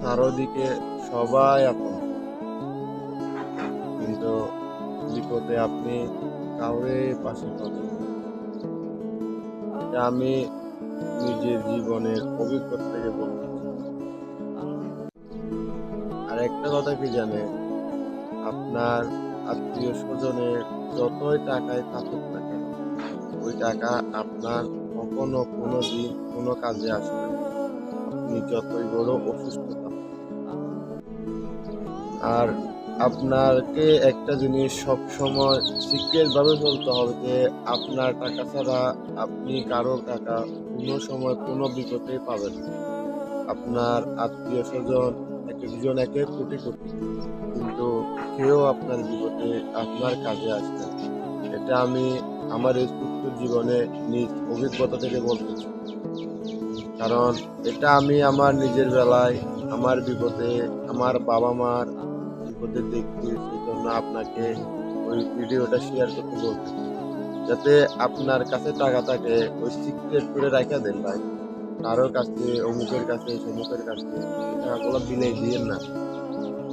চারদিকে সবাই আপন, কিন্তু বিপদে আপনি কাউরে পাশে পাবেন না। এটা আমি নিজের জীবনের অভিজ্ঞতা থেকে বলতেছি। আর একটা কথা কি জানেন, আপনার আত্মীয় স্বজনের যতই টাকায় থাকুক না কেন, ওই টাকা আপনার কখনো কোনো দিন কোনো কাজে আসবে না। আপনি যতই বড় অসুস্থ থাকুন। আর আপনাকে একটা জিনিস সব সময় সিক্রেট ভাবে বলতে হবে যে আপনার টাকা ছাড়া আপনি কারো টাকা কোনো সময় কোনো বিপদেই পাবেন না। আপনার আত্মীয় স্বজন এক একজন এক এক কোটি কোটি, কিন্তু কেউ আপনার বিপদে আপনার কাজে আসবে না। এটা আমি আমার এই ছোট্ট জীবনে নিজ অভিজ্ঞতা থেকে বলতেছি। কারণ এটা আমি আমার নিজের বেলায় আমার বিপদে আমার বাবা মার বিপদে দেখছি, সেই জন্য আপনাকে ওই ভিডিওটা শেয়ার করতে বলতেছি। যাতে আপনার কাছে টাকা থাকে ওই সিক্রেট করে রাখা দেন ভাই। কারোর কাছে অমুকের কাছে সমুকের কাছে এই টাকাগুলো বিলাই দিয়েন না।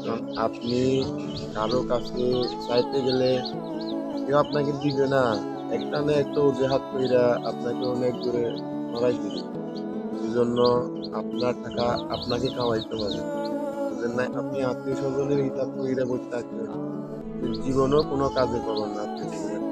কারণ আপনি কারো কাছে চাইতে গেলে কেউ আপনাকে দিবে না। একটা না একটা অজুহাত কইরা আপনাকে অনেক দূরে সরাই দিবে। সেজন্য আপনার টাকা আপনাকে কামাইতে হবে। বুঝেন নাই? আপনি আত্মীয় স্বজনের হিসাব কইরা বসে থাকবেন, জীবনেও কোনো কাজে পাবেন না আত্মীয় স্বজনের।